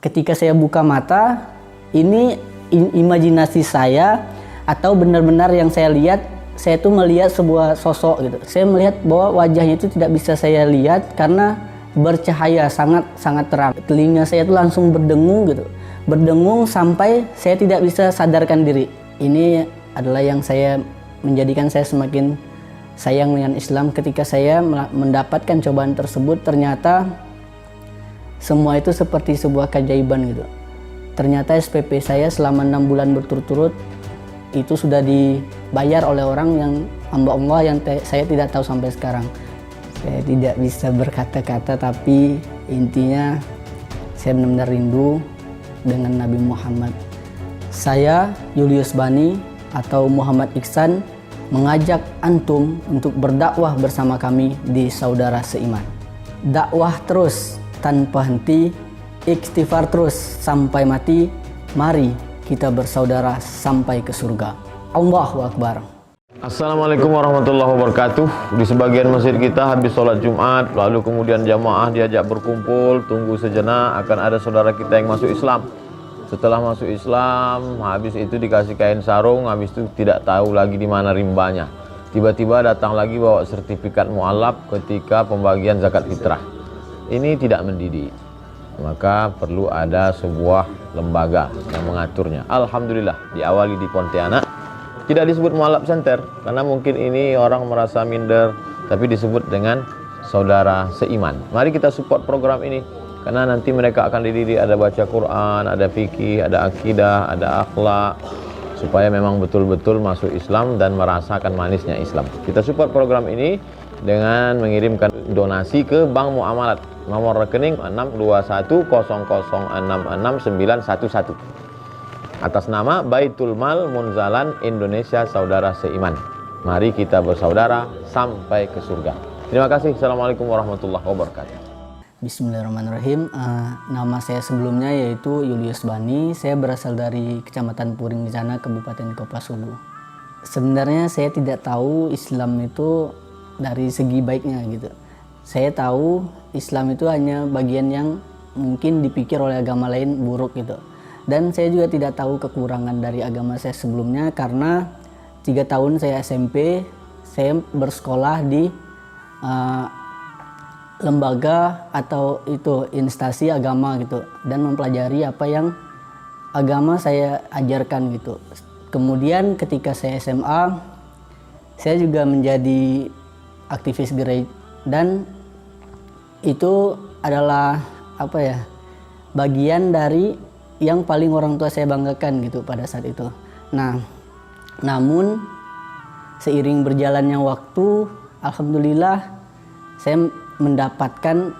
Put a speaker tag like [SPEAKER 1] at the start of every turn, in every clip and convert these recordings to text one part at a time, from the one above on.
[SPEAKER 1] Ketika saya buka mata, ini imajinasi saya atau benar-benar yang saya lihat, saya tuh melihat sebuah sosok gitu. Saya melihat bahwa wajahnya itu tidak bisa saya lihat karena bercahaya sangat terang. Telinga saya tuh langsung berdengung gitu. Berdengung sampai saya tidak bisa sadarkan diri. Ini adalah yang saya menjadikan saya semakin sayang dengan Islam. Ketika saya mendapatkan cobaan tersebut, ternyata semua itu seperti sebuah keajaiban gitu. Ternyata SPP saya selama 6 bulan berturut-turut itu sudah dibayar oleh orang yang hamba Allah yang saya tidak tahu sampai sekarang. Saya tidak bisa berkata-kata, tapi intinya saya benar-benar rindu dengan Nabi Muhammad. Saya Julius Bani atau Muhammad Iksan mengajak antum untuk berdakwah bersama kami di Saudara Seiman. Dakwah terus tanpa henti, istighfar terus sampai mati. Mari kita bersaudara sampai ke surga. Allahu Akbar.
[SPEAKER 2] Assalamualaikum warahmatullahi wabarakatuh. Di sebagian masjid kita habis sholat Jumat, lalu kemudian jamaah diajak berkumpul, tunggu sejenak akan ada saudara kita yang masuk Islam. Setelah masuk Islam, habis itu dikasih kain sarung, habis itu tidak tahu lagi di mana rimbanya. Tiba-tiba datang lagi bawa sertifikat mu'alaf ketika pembagian zakat fitrah. Ini tidak mendidik, maka perlu ada sebuah lembaga yang mengaturnya. Alhamdulillah diawali di Pontianak, tidak disebut mualaf center karena mungkin ini orang merasa minder, tapi disebut dengan saudara seiman. Mari kita support program ini karena nanti mereka akan dididik, ada baca Quran, ada fikih, ada akidah, ada akhlak, supaya memang betul-betul masuk Islam dan merasakan manisnya Islam. Kita support program ini dengan mengirimkan donasi ke Bank Muamalat, nomor rekening 62100666911 atas nama Baitul Mal Munzalan Indonesia Saudara Seiman. Mari kita bersaudara sampai ke surga. Terima kasih. Assalamualaikum warahmatullahi wabarakatuh.
[SPEAKER 1] Bismillahirrahmanirrahim. Nama saya sebelumnya yaitu Julius Bani. Saya berasal dari Kecamatan Puring Jana, Kabupaten Kopasulu. Sebenarnya saya tidak tahu Islam itu dari segi baiknya gitu. Saya tahu Islam itu hanya bagian yang mungkin dipikir oleh agama lain buruk gitu. Dan saya juga tidak tahu kekurangan dari agama saya sebelumnya karena 3 tahun saya SMP, saya bersekolah di lembaga atau itu instansi agama gitu dan mempelajari apa yang agama saya ajarkan gitu. Kemudian ketika saya SMA, saya juga menjadi aktivis gereja dan itu adalah bagian dari yang paling orang tua saya banggakan gitu pada saat itu. Nah, namun seiring berjalannya waktu, alhamdulillah saya mendapatkan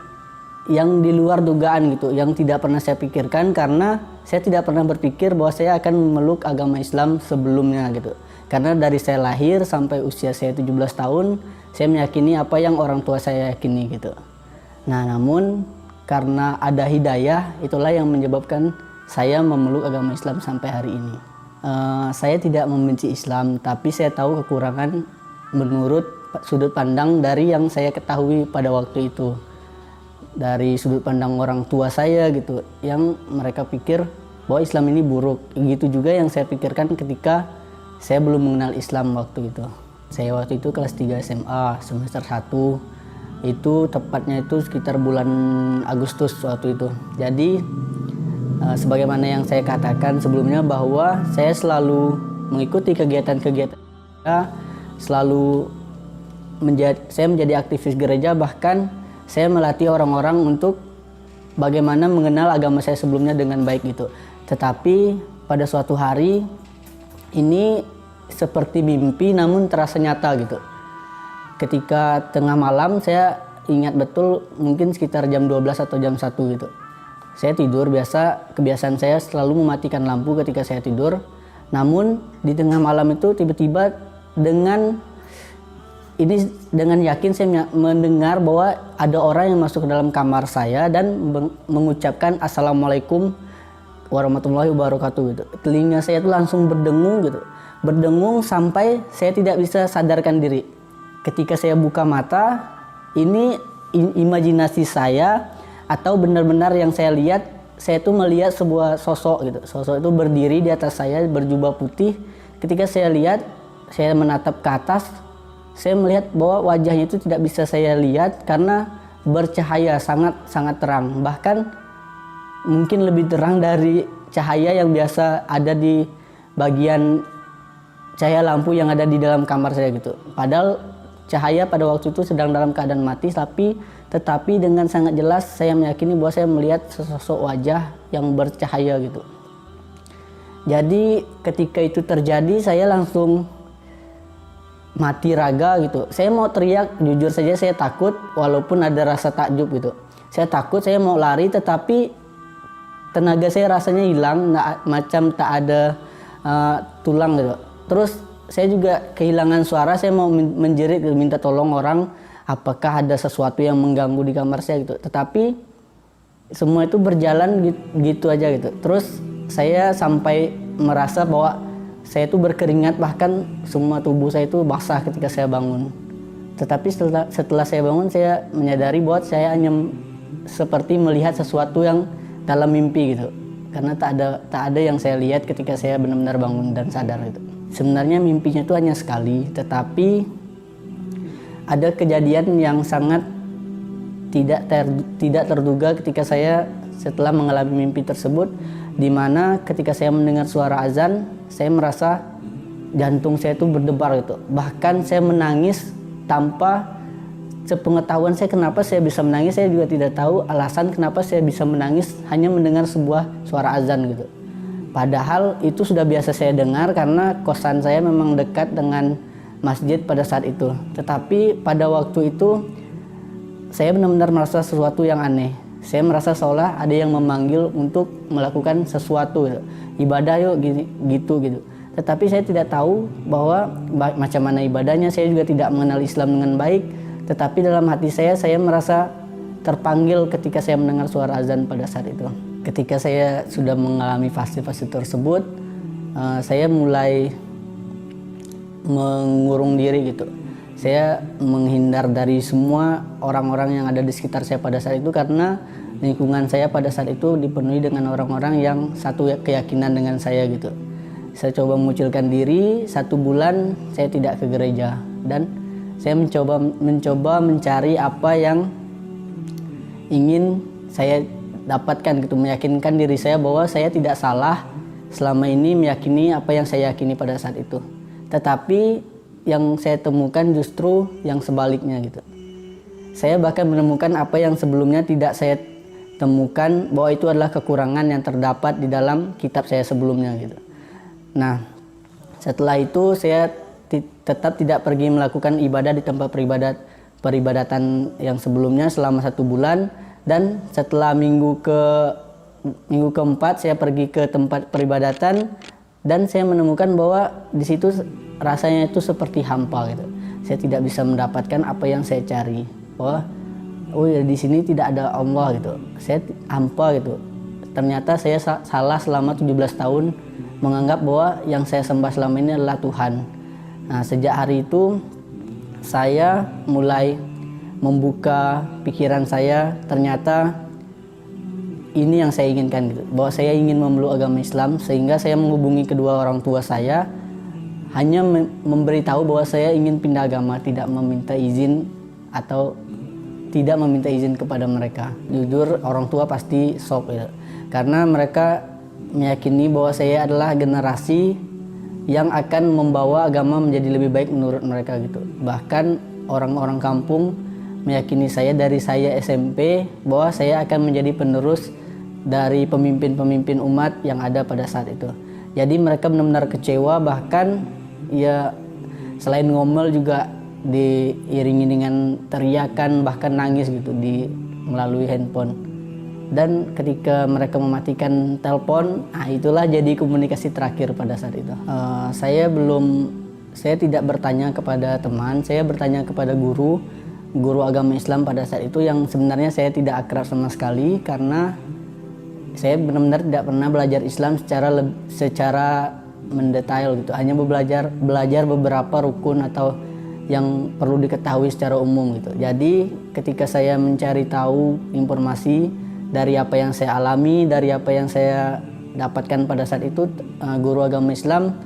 [SPEAKER 1] yang di luar dugaan gitu, yang tidak pernah saya pikirkan karena saya tidak pernah berpikir bahwa saya akan memeluk agama Islam sebelumnya gitu. Karena dari saya lahir sampai usia saya 17 tahun, saya meyakini apa yang orang tua saya yakini gitu. Nah, namun karena ada hidayah, itulah yang menyebabkan saya memeluk agama Islam sampai hari ini. Saya tidak membenci Islam, tapi saya tahu kekurangan menurut sudut pandang dari yang saya ketahui pada waktu itu. Dari sudut pandang orang tua saya gitu, yang mereka pikir bahwa Islam ini buruk. Gitu juga yang saya pikirkan ketika saya belum mengenal Islam waktu itu. Saya waktu itu kelas 3 SMA, semester 1. Itu tepatnya itu sekitar bulan Agustus waktu itu. Jadi sebagaimana yang saya katakan sebelumnya bahwa saya selalu mengikuti kegiatan-kegiatan, saya menjadi aktivis gereja, bahkan saya melatih orang-orang untuk bagaimana mengenal agama saya sebelumnya dengan baik gitu. Tetapi pada suatu hari ini seperti mimpi namun terasa nyata gitu. Ketika tengah malam, saya ingat betul mungkin sekitar jam 12 atau jam 1 gitu. Saya tidur biasa, kebiasaan saya selalu mematikan lampu ketika saya tidur. Namun di tengah malam itu tiba-tiba dengan yakin saya mendengar bahwa ada orang yang masuk ke dalam kamar saya dan mengucapkan Assalamualaikum warahmatullahi wabarakatuh gitu. Telinga saya itu langsung berdengung gitu. Berdengung sampai saya tidak bisa sadarkan diri. Ketika saya buka mata, ini imajinasi saya atau benar-benar yang saya lihat saya tuh melihat sebuah sosok gitu. Sosok itu berdiri di atas saya berjubah putih. Ketika saya lihat, saya menatap ke atas, saya melihat bahwa wajahnya itu tidak bisa saya lihat karena bercahaya sangat terang. Bahkan mungkin lebih terang dari cahaya yang biasa ada di bagian cahaya lampu yang ada di dalam kamar saya gitu. Padahal cahaya pada waktu itu sedang dalam keadaan mati, tetapi dengan sangat jelas saya meyakini bahwa saya melihat sesosok wajah yang bercahaya gitu. Jadi ketika itu terjadi, saya langsung mati raga gitu. Saya mau teriak, jujur saja saya takut, walaupun ada rasa takjub gitu. Saya takut, saya mau lari, tetapi tenaga saya rasanya hilang, macam tak ada tulang gitu. Terus saya juga kehilangan suara, saya mau menjerit, minta tolong orang, apakah ada sesuatu yang mengganggu di kamar saya gitu. Tetapi semua itu berjalan gitu aja gitu. Terus saya sampai merasa bahwa saya itu berkeringat, bahkan semua tubuh saya itu basah ketika saya bangun. Tetapi setelah saya bangun, saya menyadari bahwa saya hanya seperti melihat sesuatu yang dalam mimpi gitu. Karena tak ada yang saya lihat ketika saya benar-benar bangun dan sadar gitu. Sebenarnya mimpinya itu hanya sekali, tetapi ada kejadian yang sangat tidak terduga ketika saya setelah mengalami mimpi tersebut, di mana ketika saya mendengar suara azan, saya merasa jantung saya itu berdebar gitu. Bahkan saya menangis tanpa sepengetahuan saya kenapa saya bisa menangis. Saya juga tidak tahu alasan kenapa saya bisa menangis hanya mendengar sebuah suara azan gitu. Padahal itu sudah biasa saya dengar karena kosan saya memang dekat dengan masjid pada saat itu. Tetapi pada waktu itu saya benar-benar merasa sesuatu yang aneh. Saya merasa seolah ada yang memanggil untuk melakukan sesuatu gitu. Ibadah yuk gitu. Tetapi saya tidak tahu bahwa macam mana ibadahnya. Saya juga tidak mengenal Islam dengan baik. Tetapi dalam hati saya merasa terpanggil ketika saya mendengar suara azan pada saat itu. Ketika saya sudah mengalami fase-fase tersebut, saya mulai mengurung diri gitu. Saya menghindar dari semua orang-orang yang ada di sekitar saya pada saat itu, karena lingkungan saya pada saat itu dipenuhi dengan orang-orang yang satu keyakinan dengan saya gitu. Saya coba mengucilkan diri. 1 bulan saya tidak ke gereja, dan saya mencoba mencari apa yang ingin saya dapatkan gitu, meyakinkan diri saya bahwa saya tidak salah selama ini meyakini apa yang saya yakini pada saat itu. Tetapi yang saya temukan justru yang sebaliknya gitu. Saya bahkan menemukan apa yang sebelumnya tidak saya temukan, bahwa itu adalah kekurangan yang terdapat di dalam kitab saya sebelumnya gitu. Nah, setelah itu saya tetap tidak pergi melakukan ibadah di tempat peribadatan yang sebelumnya selama 1 bulan. Dan setelah minggu keempat saya pergi ke tempat peribadatan, dan saya menemukan bahwa di situ rasanya itu seperti hampa gitu. Saya tidak bisa mendapatkan apa yang saya cari. Bahwa di sini tidak ada Allah gitu. Saya hampa gitu. Ternyata saya salah selama 17 tahun menganggap bahwa yang saya sembah selama ini adalah Tuhan. Nah, sejak hari itu saya mulai membuka pikiran saya, ternyata ini yang saya inginkan gitu. Bahwa saya ingin memeluk agama Islam, sehingga saya menghubungi kedua orang tua saya, hanya memberitahu bahwa saya ingin pindah agama, tidak meminta izin atau tidak meminta izin kepada mereka. Jujur orang tua pasti shock gitu. Karena mereka meyakini bahwa saya adalah generasi yang akan membawa agama menjadi lebih baik menurut mereka gitu. Bahkan orang-orang kampung meyakini saya dari saya SMP bahwa saya akan menjadi penerus dari pemimpin-pemimpin umat yang ada pada saat itu. Jadi mereka benar-benar kecewa, bahkan ya selain ngomel juga diiringi dengan teriakan, bahkan nangis gitu melalui handphone. Dan ketika mereka mematikan telepon, itulah jadi komunikasi terakhir pada saat itu. Saya tidak bertanya kepada teman, saya bertanya kepada guru agama Islam pada saat itu, yang sebenarnya saya tidak akrab sama sekali karena saya benar-benar tidak pernah belajar Islam secara mendetail gitu. Hanya belajar beberapa rukun atau yang perlu diketahui secara umum gitu. Jadi ketika saya mencari tahu informasi dari apa yang saya alami, dari apa yang saya dapatkan pada saat itu, guru agama Islam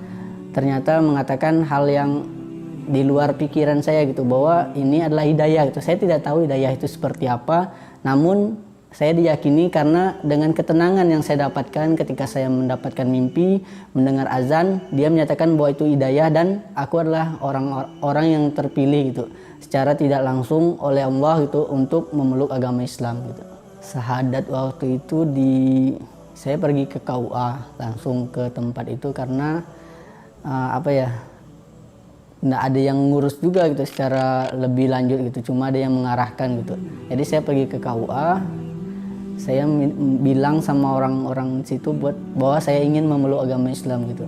[SPEAKER 1] ternyata mengatakan hal yang di luar pikiran saya gitu, bahwa ini adalah hidayah gitu. Saya tidak tahu hidayah itu seperti apa, namun saya diyakini karena dengan ketenangan yang saya dapatkan ketika saya mendapatkan mimpi, mendengar azan, dia menyatakan bahwa itu hidayah dan aku adalah orang yang terpilih gitu, secara tidak langsung oleh Allah gitu untuk memeluk agama Islam gitu. Syahadat waktu itu saya pergi ke KUA, langsung ke tempat itu karena nggak ada yang ngurus juga gitu secara lebih lanjut gitu, cuma ada yang mengarahkan gitu. Jadi saya pergi ke KUA, saya bilang sama orang-orang situ bahwa saya ingin memeluk agama Islam gitu.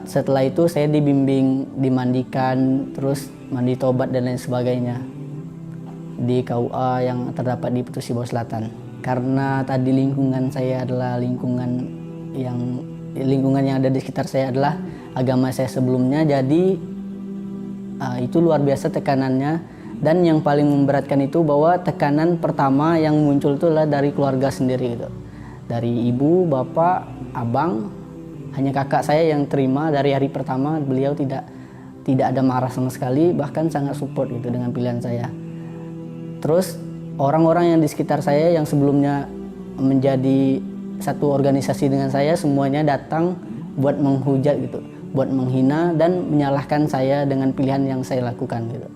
[SPEAKER 1] Setelah itu saya dibimbing, dimandikan, terus mandi tobat dan lain sebagainya di KUA yang terdapat di Putus Sibau Selatan. Karena tadi lingkungan saya adalah lingkungan yang ada di sekitar saya adalah agama saya sebelumnya, jadi itu luar biasa tekanannya. Dan yang paling memberatkan itu bahwa tekanan pertama yang muncul itu adalah dari keluarga sendiri gitu. Dari ibu, bapak, abang, hanya kakak saya yang terima. Dari hari pertama beliau tidak ada marah sama sekali, bahkan sangat support gitu dengan pilihan saya. Terus orang-orang yang di sekitar saya yang sebelumnya menjadi satu organisasi dengan saya, semuanya datang buat menghujat gitu, buat menghina dan menyalahkan saya dengan pilihan yang saya lakukan gitu.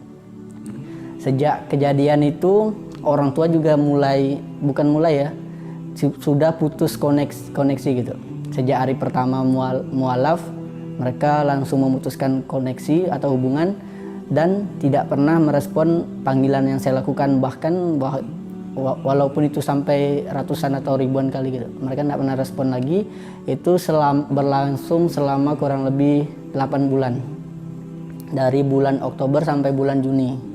[SPEAKER 1] Sejak kejadian itu orang tua juga sudah putus koneksi gitu. Sejak hari pertama mualaf, mereka langsung memutuskan koneksi atau hubungan dan tidak pernah merespon panggilan yang saya lakukan, bahkan walaupun itu sampai ratusan atau ribuan kali gitu, mereka tidak pernah respon lagi. Itu berlangsung selama kurang lebih 8 bulan, dari bulan Oktober sampai bulan Juni.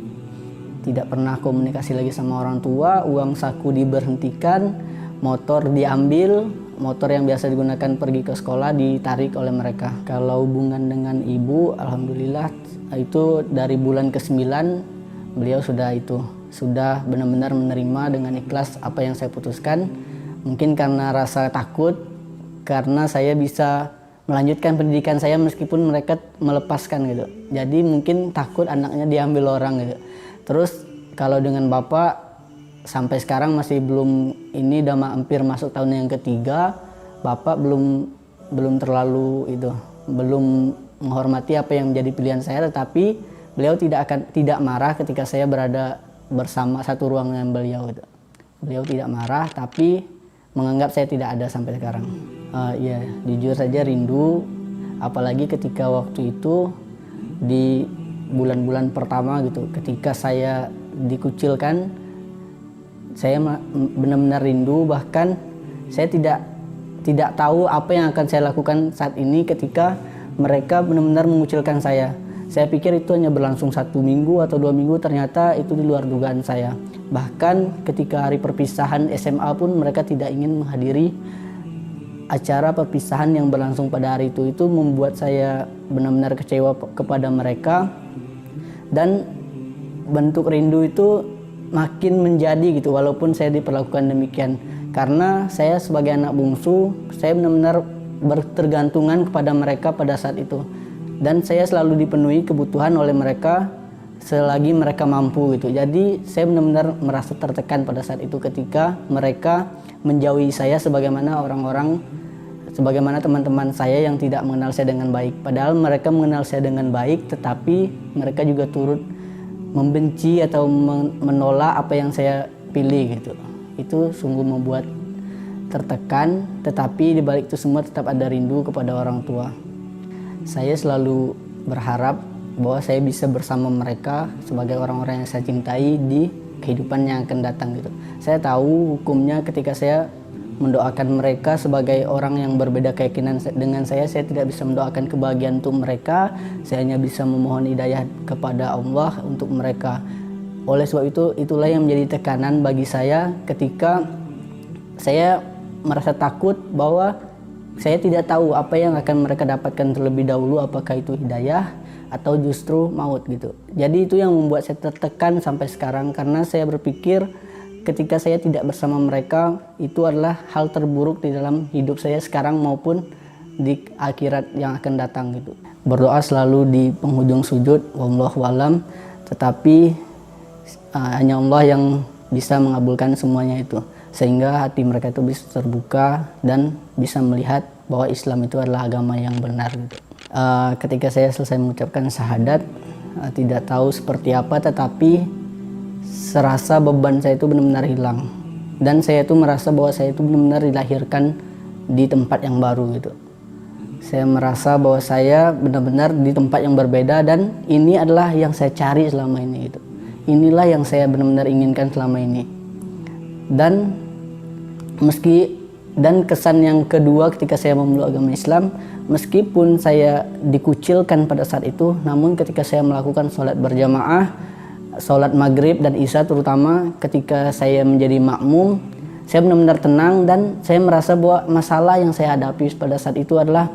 [SPEAKER 1] Tidak pernah komunikasi lagi sama orang tua, uang saku diberhentikan, motor diambil, motor yang biasa digunakan pergi ke sekolah ditarik oleh mereka. Kalau hubungan dengan ibu, alhamdulillah itu dari bulan ke-9 beliau sudah benar-benar menerima dengan ikhlas apa yang saya putuskan. Mungkin karena rasa takut, karena saya bisa melanjutkan pendidikan saya meskipun mereka melepaskan gitu. Jadi mungkin takut anaknya diambil orang gitu. Terus kalau dengan bapak sampai sekarang masih belum, ini udah hampir masuk tahun yang ketiga, bapak belum terlalu belum menghormati apa yang menjadi pilihan saya, tetapi beliau tidak marah ketika saya berada bersama satu ruang dengan beliau gitu. Beliau tidak marah tapi menganggap saya tidak ada sampai sekarang. Ya jujur saja rindu, apalagi ketika waktu itu di bulan-bulan pertama gitu, ketika saya dikucilkan, saya benar-benar rindu. Bahkan saya tidak tahu apa yang akan saya lakukan saat ini ketika mereka benar-benar mengucilkan saya. Saya pikir itu hanya berlangsung 1 minggu atau 2 minggu, ternyata itu di luar dugaan saya. Bahkan ketika hari perpisahan SMA pun mereka tidak ingin menghadiri acara perpisahan yang berlangsung pada hari itu. Itu membuat saya benar-benar kecewa kepada mereka. Dan bentuk rindu itu makin menjadi gitu, walaupun saya diperlakukan demikian. Karena saya sebagai anak bungsu, saya benar-benar bertergantungan kepada mereka pada saat itu. Dan saya selalu dipenuhi kebutuhan oleh mereka selagi mereka mampu gitu. Jadi saya benar-benar merasa tertekan pada saat itu ketika mereka menjauhi saya sebagaimana teman-teman saya yang tidak mengenal saya dengan baik. Padahal mereka mengenal saya dengan baik, tetapi mereka juga turut membenci atau menolak apa yang saya pilih gitu. Itu sungguh membuat tertekan, tetapi di balik itu semua tetap ada rindu kepada orang tua. Saya selalu berharap bahwa saya bisa bersama mereka sebagai orang-orang yang saya cintai di kehidupan yang akan datang gitu. Saya tahu hukumnya ketika saya mendoakan mereka sebagai orang yang berbeda keyakinan dengan saya tidak bisa mendoakan kebahagiaan untuk mereka. Saya hanya bisa memohon hidayah kepada Allah untuk mereka. Oleh sebab itu, itulah yang menjadi tekanan bagi saya ketika saya merasa takut bahwa saya tidak tahu apa yang akan mereka dapatkan terlebih dahulu, apakah itu hidayah atau justru maut gitu. Jadi itu yang membuat saya tertekan sampai sekarang, karena saya berpikir ketika saya tidak bersama mereka, itu adalah hal terburuk di dalam hidup saya sekarang maupun di akhirat yang akan datang gitu. Berdoa selalu di penghujung sujud, wallahu alam, tetapi hanya Allah yang bisa mengabulkan semuanya itu, sehingga hati mereka itu bisa terbuka dan bisa melihat bahwa Islam itu adalah agama yang benar gitu. Ketika saya selesai mengucapkan syahadat, tidak tahu seperti apa, tetapi serasa beban saya itu benar-benar hilang, dan saya itu merasa bahwa saya itu benar-benar dilahirkan di tempat yang baru gitu. Saya merasa bahwa saya benar-benar di tempat yang berbeda, dan ini adalah yang saya cari selama ini gitu. Inilah yang saya benar-benar inginkan selama ini. Dan kesan yang kedua ketika saya memeluk agama Islam, meskipun saya dikucilkan pada saat itu, namun ketika saya melakukan sholat berjamaah, sholat maghrib dan isya terutama, ketika saya menjadi makmum, saya benar-benar tenang dan saya merasa bahwa masalah yang saya hadapi pada saat itu adalah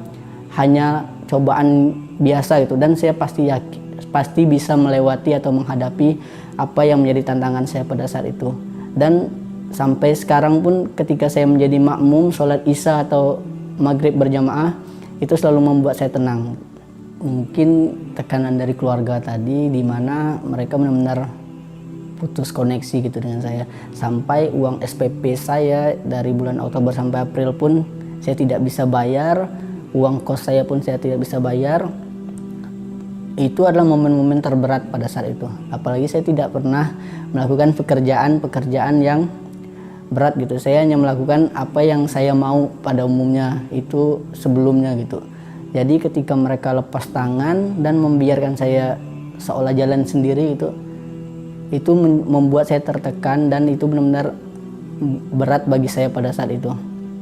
[SPEAKER 1] hanya cobaan biasa gitu, dan saya pasti bisa melewati atau menghadapi apa yang menjadi tantangan saya pada saat itu. Dan sampai sekarang pun ketika saya menjadi makmum sholat isya atau maghrib berjamaah, itu selalu membuat saya tenang. Mungkin tekanan dari keluarga tadi, di mana mereka benar-benar putus koneksi gitu dengan saya, sampai uang SPP saya dari bulan Oktober sampai April pun saya tidak bisa bayar, uang kos saya pun saya tidak bisa bayar. Itu adalah momen-momen terberat pada saat itu. Apalagi saya tidak pernah melakukan pekerjaan yang berat gitu. Saya hanya melakukan apa yang saya mau pada umumnya itu sebelumnya gitu. Jadi ketika mereka lepas tangan dan membiarkan saya seolah jalan sendiri itu membuat saya tertekan, dan itu benar-benar berat bagi saya pada saat itu.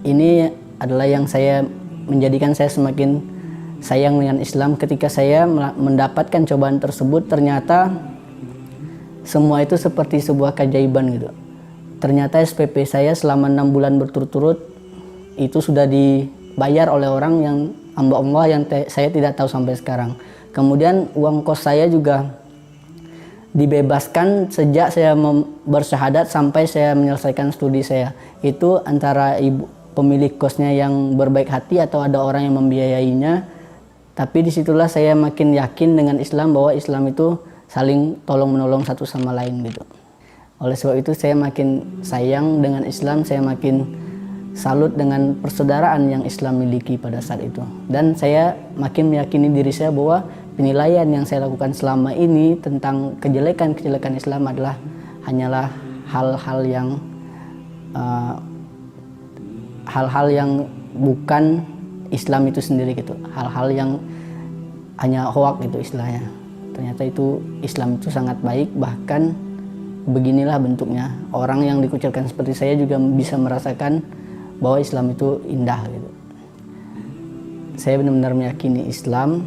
[SPEAKER 1] Ini adalah yang menjadikan saya semakin sayang dengan Islam. Ketika saya mendapatkan cobaan tersebut, ternyata semua itu seperti sebuah keajaiban gitu. Ternyata SPP saya selama 6 bulan berturut-turut itu sudah dibayar oleh orang yang hamba Allah yang saya tidak tahu sampai sekarang. Kemudian uang kos saya juga dibebaskan sejak saya bersyahadat sampai saya menyelesaikan studi saya. Itu antara ibu pemilik kosnya yang berbaik hati atau ada orang yang membiayainya. Tapi disitulah saya makin yakin dengan Islam, bahwa Islam itu saling tolong menolong satu sama lain gitu. Oleh sebab itu saya makin sayang dengan Islam, saya makin salut dengan persaudaraan yang Islam miliki pada saat itu. Dan saya makin meyakini diri saya bahwa penilaian yang saya lakukan selama ini tentang kejelekan-kejelekan Islam adalah hanyalah hal-hal yang bukan Islam itu sendiri gitu, hal-hal yang hanya hoak gitu istilahnya. Ternyata itu Islam itu sangat baik, bahkan beginilah bentuknya. Orang yang dikucilkan seperti saya juga bisa merasakan bahwa Islam itu indah gitu. Saya benar-benar meyakini Islam.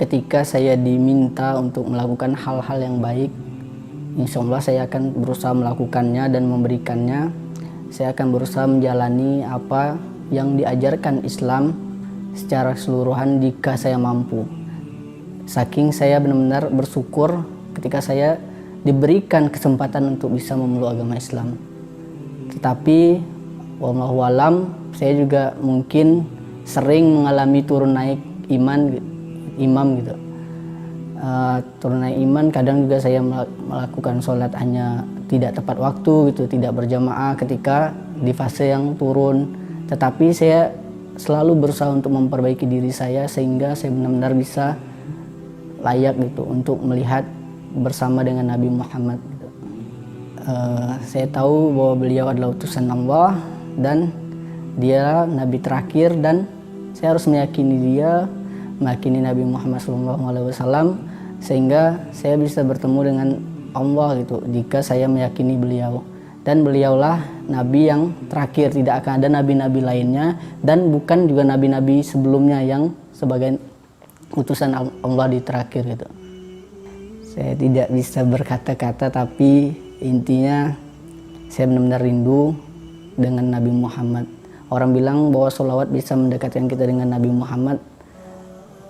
[SPEAKER 1] Ketika saya diminta untuk melakukan hal-hal yang baik, insya Allah saya akan berusaha melakukannya dan memberikannya. Saya akan berusaha menjalani apa yang diajarkan Islam secara keseluruhan jika saya mampu. Saking saya benar-benar bersyukur ketika saya diberikan kesempatan untuk bisa memeluk agama Islam. Tetapi wallahu alam, saya juga mungkin sering mengalami turun naik imam gitu. Turun naik iman, kadang juga saya melakukan sholat hanya tidak tepat waktu gitu, tidak berjamaah ketika di fase yang turun. Tetapi saya selalu berusaha untuk memperbaiki diri saya sehingga saya benar-benar bisa layak gitu untuk melihat bersama dengan Nabi Muhammad gitu. Saya tahu bahwa beliau adalah utusan Allah dan dia Nabi terakhir, dan saya harus meyakini dia, meyakini Nabi Muhammad SAW, sehingga saya bisa bertemu dengan Allah gitu jika saya meyakini beliau. Dan beliaulah Nabi yang terakhir, tidak akan ada nabi-nabi lainnya, dan bukan juga nabi-nabi sebelumnya yang sebagai utusan Allah di terakhir gitu. Saya tidak bisa berkata-kata, tapi intinya saya benar-benar rindu dengan Nabi Muhammad. Orang bilang bahwa sholawat bisa mendekatkan kita dengan Nabi Muhammad,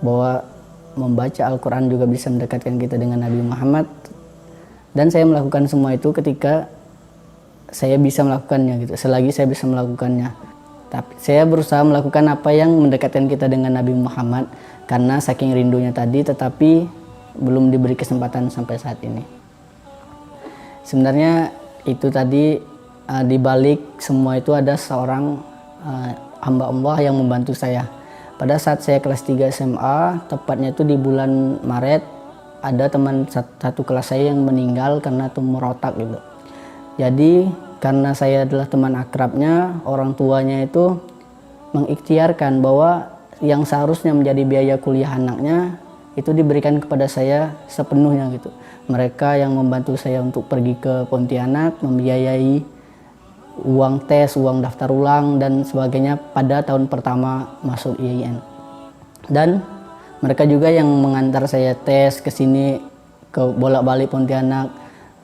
[SPEAKER 1] bahwa membaca Al-Quran juga bisa mendekatkan kita dengan Nabi Muhammad. Dan saya melakukan semua itu ketika saya bisa melakukannya gitu, selagi saya bisa melakukannya. Tapi saya berusaha melakukan apa yang mendekatkan kita dengan Nabi Muhammad karena saking rindunya tadi, tetapi belum diberi kesempatan sampai saat ini. Sebenarnya itu tadi di balik semua itu ada seorang hamba Allah yang membantu saya. Pada saat saya kelas 3 SMA, tepatnya itu di bulan Maret, ada teman satu kelas saya yang meninggal karena tumor otak gitu. Jadi karena saya adalah teman akrabnya, orang tuanya itu mengikhtiarkan bahwa yang seharusnya menjadi biaya kuliah anaknya itu diberikan kepada saya sepenuhnya gitu. Mereka yang membantu saya untuk pergi ke Pontianak, membiayai uang tes, uang daftar ulang dan sebagainya pada tahun pertama masuk IAIN. Dan mereka juga yang mengantar saya tes ke sini, ke bolak-balik Pontianak,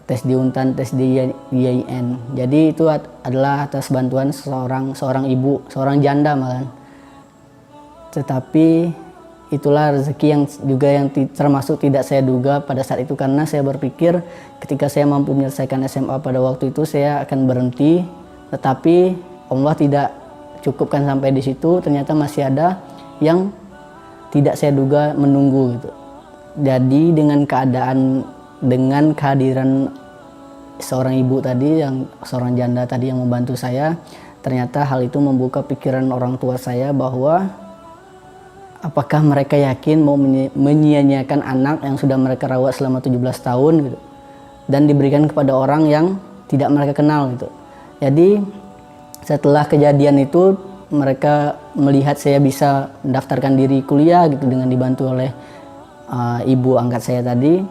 [SPEAKER 1] tes di Untan, tes di IAIN. Jadi itu adalah atas bantuan seorang ibu, seorang janda malah. Tetapi itulah rezeki yang juga yang termasuk tidak saya duga pada saat itu, karena saya berpikir ketika saya mampu menyelesaikan SMA pada waktu itu saya akan berhenti, tetapi Allah tidak cukupkan sampai di situ. Ternyata masih ada yang tidak saya duga menunggu gitu. Jadi dengan kehadiran seorang ibu tadi, yang seorang janda tadi yang membantu saya, ternyata hal itu membuka pikiran orang tua saya bahwa apakah mereka yakin mau menyia-nyiakan anak yang sudah mereka rawat selama 17 tahun gitu, dan diberikan kepada orang yang tidak mereka kenal gitu. Jadi setelah kejadian itu mereka melihat saya bisa mendaftarkan diri kuliah gitu dengan dibantu oleh ibu angkat saya tadi,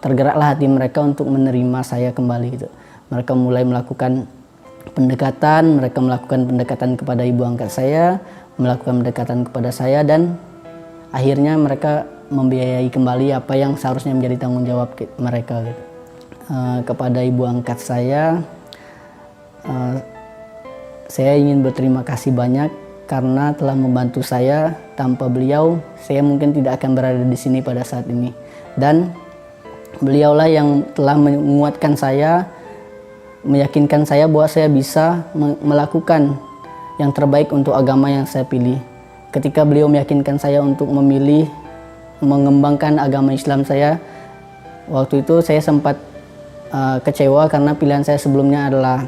[SPEAKER 1] tergeraklah hati mereka untuk menerima saya kembali gitu. Mereka mulai melakukan pendekatan kepada ibu angkat saya, melakukan pendekatan kepada saya, dan akhirnya mereka membiayai kembali apa yang seharusnya menjadi tanggung jawab mereka gitu. Kepada ibu angkat saya ingin berterima kasih banyak karena telah membantu saya. Tanpa beliau saya mungkin tidak akan berada di sini pada saat ini, dan beliaulah yang telah menguatkan saya, meyakinkan saya bahwa saya bisa melakukan yang terbaik untuk agama yang saya pilih. Ketika beliau meyakinkan saya untuk memilih mengembangkan agama Islam saya, waktu itu saya sempat kecewa karena pilihan saya sebelumnya adalah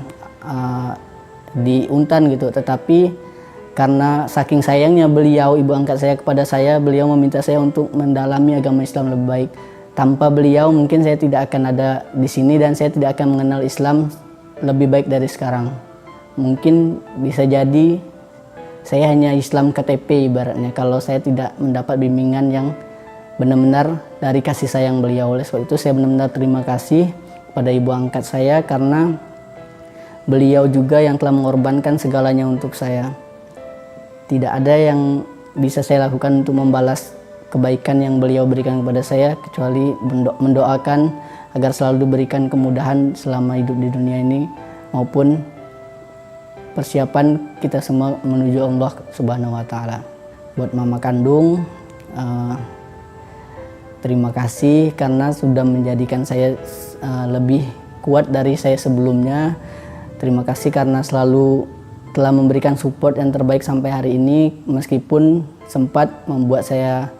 [SPEAKER 1] di Untan gitu. Tetapi karena saking sayangnya beliau, ibu angkat saya kepada saya, beliau meminta saya untuk mendalami agama Islam lebih baik. Tanpa beliau mungkin saya tidak akan ada di sini dan saya tidak akan mengenal Islam lebih baik dari sekarang. Mungkin bisa jadi saya hanya Islam KTP ibaratnya kalau saya tidak mendapat bimbingan yang benar-benar dari kasih sayang beliau. Oleh sebab itu saya benar-benar terima kasih pada ibu angkat saya karena beliau juga yang telah mengorbankan segalanya untuk saya. Tidak ada yang bisa saya lakukan untuk membalas kebaikan yang beliau berikan kepada saya kecuali mendoakan agar selalu diberikan kemudahan selama hidup di dunia ini, maupun persiapan kita semua menuju Allah Subhanahu wa Ta'ala. Buat mama kandung, terima kasih karena sudah menjadikan saya lebih kuat dari saya sebelumnya. Terima kasih karena selalu telah memberikan support yang terbaik sampai hari ini, meskipun sempat membuat saya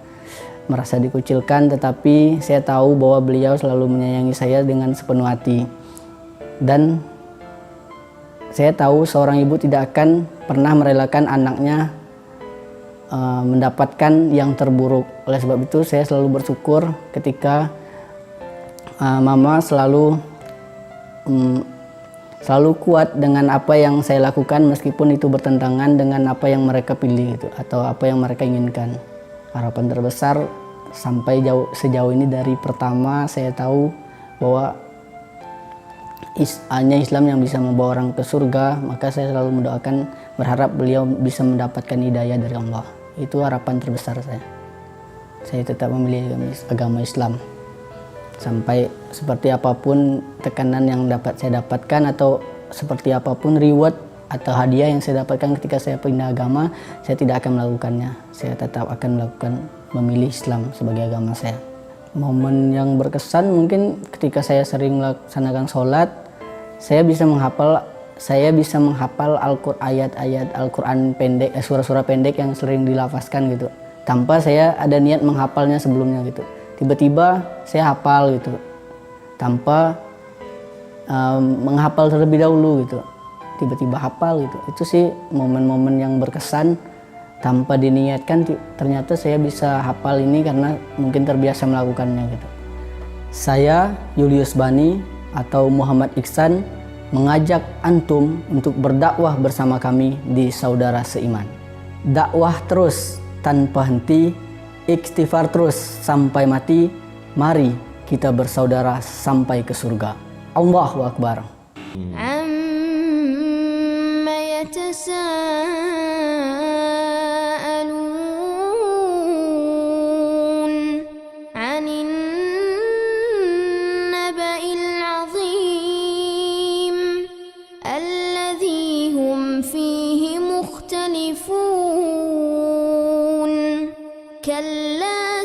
[SPEAKER 1] merasa dikucilkan, tetapi saya tahu bahwa beliau selalu menyayangi saya dengan sepenuh hati. Dan saya tahu seorang ibu tidak akan pernah merelakan anaknya mendapatkan yang terburuk. Oleh sebab itu saya selalu bersyukur ketika mama selalu kuat dengan apa yang saya lakukan, meskipun itu bertentangan dengan apa yang mereka pilih gitu, atau apa yang mereka inginkan. Harapan terbesar sampai sejauh ini dari pertama saya tahu bahwa hanya Islam yang bisa membawa orang ke surga, maka saya selalu mendoakan, berharap beliau bisa mendapatkan hidayah dari Allah. Itu harapan terbesar saya. Saya tetap memilih agama Islam. Sampai seperti apapun tekanan yang dapat saya dapatkan, atau seperti apapun reward atau hadiah yang saya dapatkan ketika saya pindah agama, saya tidak akan melakukannya. Saya tetap akan memilih Islam sebagai agama saya. Momen yang berkesan mungkin ketika saya sering melaksanakan sholat, saya bisa menghafal ayat-ayat Al-Quran pendek, surah-surah pendek yang sering dilafazkan gitu, tanpa saya ada niat menghafalnya sebelumnya gitu. Tiba-tiba saya hafal gitu, tanpa menghafal terlebih dahulu gitu. Tiba-tiba hafal gitu. Itu sih momen-momen yang berkesan tanpa diniatkan. Ternyata saya bisa hafal ini karena mungkin terbiasa melakukannya gitu. Saya Julius Bani atau Muhammad Iksan mengajak antum untuk berdakwah bersama kami di Saudara Seiman. Dakwah terus tanpa henti, istighfar terus sampai mati. Mari kita bersaudara sampai ke surga. Allahu Akbar.
[SPEAKER 3] يتساءلون عن النبأ العظيم الذي هم فيه مختلفون كلا